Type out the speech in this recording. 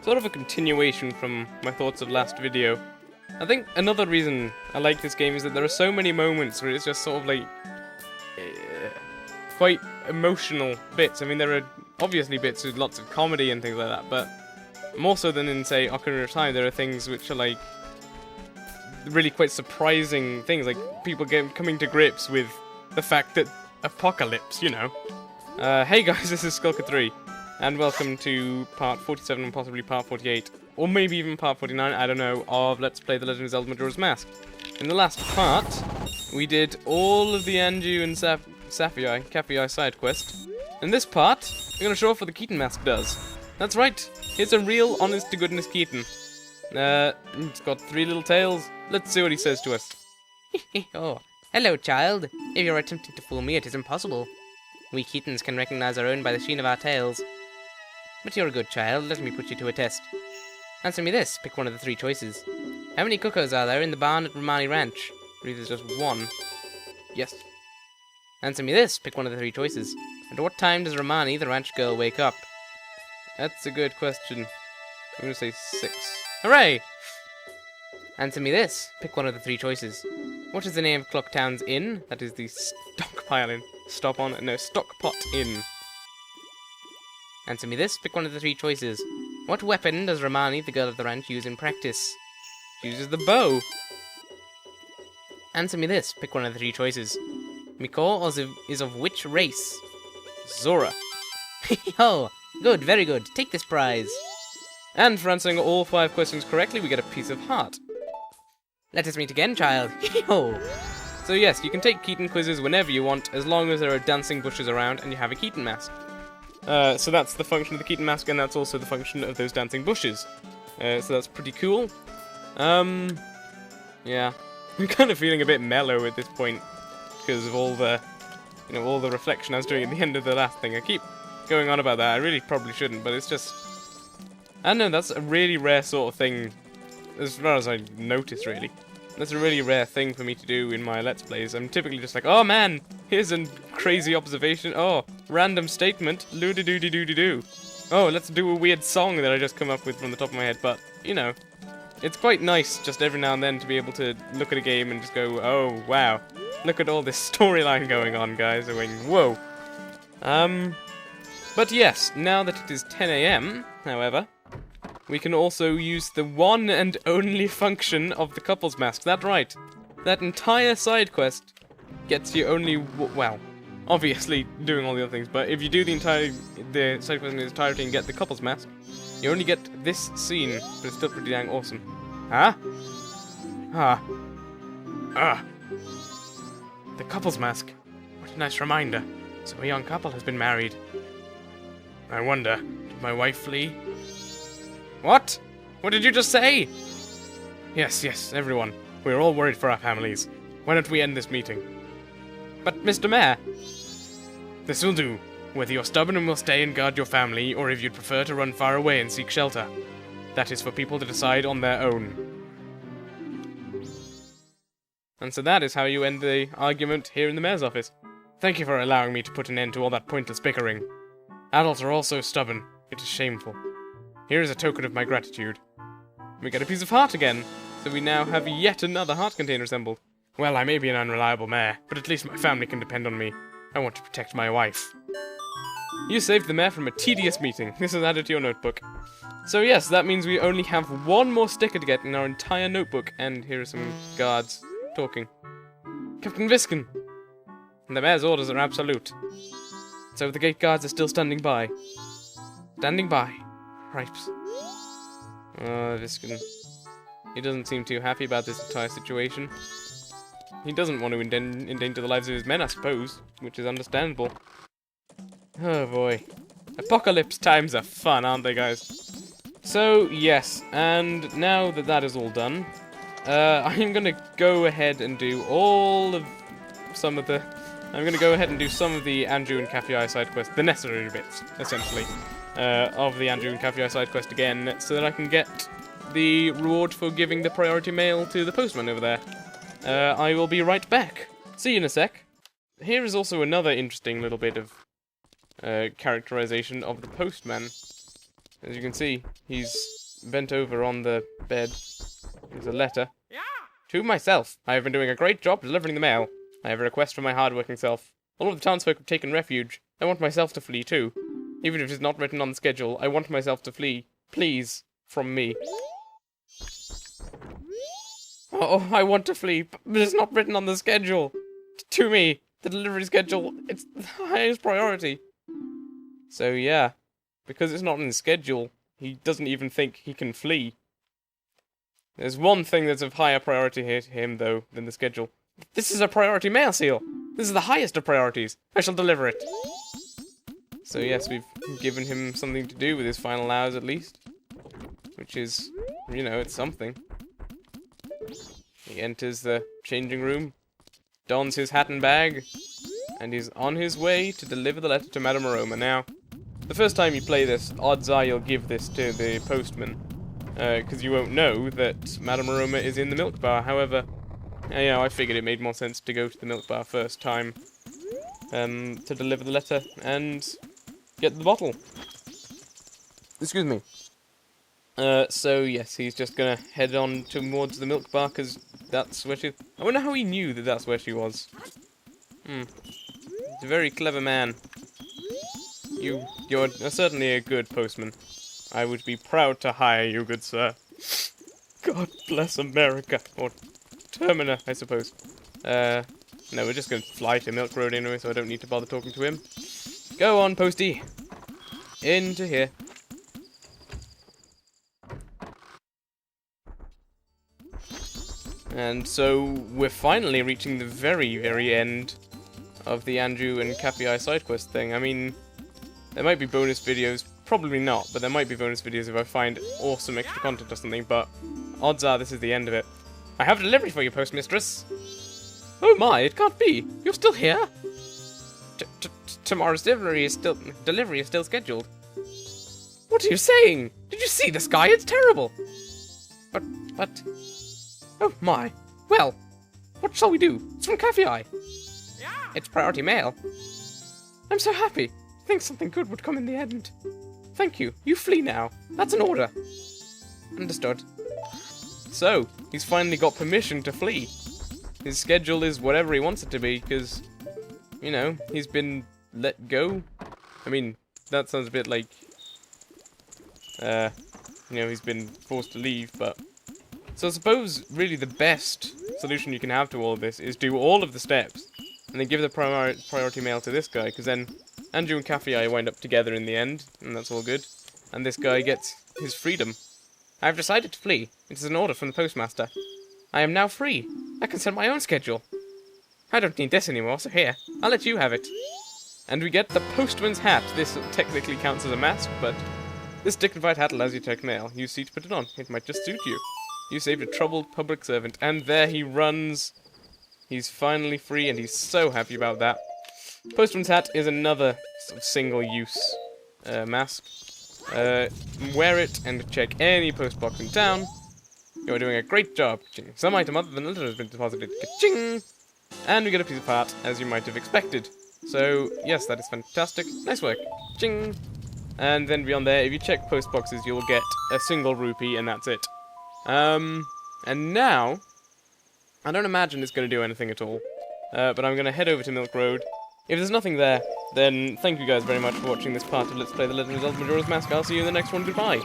sort of a continuation from my thoughts of last video. I think another reason I like this game is that there are so many moments where it's just sort of like quite emotional bits. I mean, there are obviously bits with lots of comedy and things like that, but more so than in, say, Ocarina of Time, there are things which are like really quite surprising things, like people coming to grips with the fact that apocalypse, you know. Hey guys, this is Skulker3, and welcome to part 47 and possibly part 48, or maybe even part 49, I don't know, of Let's Play The Legend of Zelda Majora's Mask. In the last part, we did all of the Anju and Kafei Sidequest. In this part, we're going to show off what the Keaton Mask does. That's right, it's a real honest-to-goodness Keaton. It's got 3 little tails. Let's see what he says to us. Oh, hello, child. If you're attempting to fool me, it is impossible. We Keatons can recognize our own by the sheen of our tails. But you're a good child, let me put you to a test. Answer me this, pick one of the 3 choices. How many cuckoos are there in the barn at Romani Ranch? I believe there's just 1. Yes. Answer me this, pick one of the 3 choices. At what time does Romani, the ranch girl, wake up? That's a good question. I'm gonna say 6. Hooray! Answer me this, pick one of the 3 choices. What is the name of Clocktown's Inn? That is the Stockpile Inn. Stockpot Inn. Answer me this, pick one of the 3 choices. What weapon does Romani, the girl of the ranch, use in practice? She uses the bow. Answer me this, pick one of the 3 choices. Miko is of which race? Zora. Oh, good, very good. Take this prize. And for answering all 5 questions correctly, we get a piece of heart. Let us meet again, child. Oh. So yes, you can take Keaton quizzes whenever you want, as long as there are dancing bushes around and you have a Keaton mask. So that's the function of the Keaton mask, and that's also the function of those dancing bushes. So that's pretty cool. Yeah. I'm kind of feeling a bit mellow at this point, because of all the, all the reflection I was doing at the end of the last thing. I keep going on about that. I really probably shouldn't, but it's just, I don't know, that's a really rare sort of thing, as far as I notice, really. That's a really rare thing for me to do in my Let's Plays. I'm typically just like, oh man, here's a crazy observation. Oh, random statement. Loo-de-doo-de-doo-de-doo. Oh, let's do a weird song that I just come up with from the top of my head. But, it's quite nice just every now and then to be able to look at a game and just go, oh, wow. Look at all this storyline going on, guys. I'm going, whoa. But yes, now that it is 10 AM, however, we can also use the one and only function of the couple's mask. That's right. That entire side quest gets you only, well, obviously doing all the other things, but if you do the side quest in its entirety and get the couple's mask, you only get this scene, but it's still pretty dang awesome. Huh? The couple's mask. What a nice reminder. So a young couple has been married. I wonder, did my wife flee? What? What did you just say? Yes, everyone. We're all worried for our families. Why don't we end this meeting? But, Mr. Mayor! This will do. Whether you're stubborn and will stay and guard your family, or if you'd prefer to run far away and seek shelter. That is for people to decide on their own. And so that is how you end the argument here in the Mayor's office. Thank you for allowing me to put an end to all that pointless bickering. Adults are all so stubborn. It is shameful. Here is a token of my gratitude. We get a piece of heart again, so we now have yet another heart container assembled. Well, I may be an unreliable mayor, but at least my family can depend on me. I want to protect my wife. You saved the mayor from a tedious meeting. This is added to your notebook. So yes, that means we only have 1 more sticker to get in our entire notebook, and here are some guards talking. Captain Viskin! The mayor's orders are absolute. So the gate guards are still standing by. Standing by. Cripes. Viskin. He doesn't seem too happy about this entire situation. He doesn't want to endanger the lives of his men, I suppose, which is understandable. Oh boy. Apocalypse times are fun, aren't they, guys? So, yes, and now that that is all done, I'm gonna go ahead and do some of the Anju and Kafei Sidequest, the necessary bits, essentially, of the Anju and Kafei Sidequest again, so that I can get the reward for giving the priority mail to the postman over there. I will be right back. See you in a sec. Here is also another interesting little bit of characterization of the postman. As you can see, he's bent over on the bed. There's a letter. To myself, I have been doing a great job delivering the mail. I have a request from my hard-working self. All of the townsfolk have taken refuge. I want myself to flee too. Even if it is not written on the schedule, I want myself to flee. Please, from me. Oh, I want to flee, but it's not written on the schedule. To me, the delivery schedule, it's the highest priority. So yeah, because it's not in the schedule, he doesn't even think he can flee. There's one thing that's of higher priority here to him, though, than the schedule. This is a priority mail seal! This is the highest of priorities! I shall deliver it! So yes, we've given him something to do with his final hours at least. Which is, you know, it's something. He enters the changing room, dons his hat and bag, and he's on his way to deliver the letter to Madame Aroma. Now, the first time you play this, odds are you'll give this to the postman, because you won't know that Madame Aroma is in the milk bar. However, you know, I figured it made more sense to go to the milk bar first time, to deliver the letter and get the bottle. Excuse me. So yes, he's just gonna head on towards the milk bar, because that's where she... I wonder how he knew that that's where she was. He's a very clever man. You're certainly a good postman. I would be proud to hire you, good sir. God bless America. Or Termina, I suppose. No, we're just gonna fly to Milk Road anyway, so I don't need to bother talking to him. Go on, Posty. Into here. And so, we're finally reaching the very, very end of the Anju and Kafei Sidequest thing. I mean, there might be bonus videos, probably not, but there might be bonus videos if I find awesome extra content or something, but odds are this is the end of it. I have a delivery for you, postmistress. Oh my, it can't be. You're still here? Tomorrow's delivery is still scheduled. What are you saying? Did you see the sky? It's terrible. But... Oh my. Well, what shall we do? It's from Kafei. Yeah. It's priority mail. I'm so happy. I think something good would come in the end. Thank you. You flee now. That's an order. Understood. So, he's finally got permission to flee. His schedule is whatever he wants it to be, because, you know, he's been let go. I mean, that sounds a bit like, you know, he's been forced to leave, but... So I suppose, really, the best solution you can have to all of this is do all of the steps, and then give the priority mail to this guy, because then Anju and Kafei wind up together in the end, and that's all good. And this guy gets his freedom. I have decided to flee. It is an order from the postmaster. I am now free. I can set my own schedule. I don't need this anymore, so here, I'll let you have it. And we get the postman's hat. This technically counts as a mask, but this dignified hat allows you to take mail. Use C to put it on. It might just suit you. You saved a troubled public servant. And there he runs. He's finally free, and he's so happy about that. Postman's hat is another sort of single-use mask. Wear it and check any postbox in town. You're doing a great job. Ka-ching. Some item other than a letter has been deposited. Ka-ching! And we get a piece of art, as you might have expected. So, yes, that is fantastic. Nice work. Ching! And then beyond there, if you check postboxes, you'll get a single rupee, and that's it. And now, I don't imagine it's going to do anything at all. But I'm going to head over to Milk Road. If there's nothing there, then thank you guys very much for watching this part of Let's Play The Legend of Zelda Majora's Mask. I'll see you in the next one. Goodbye!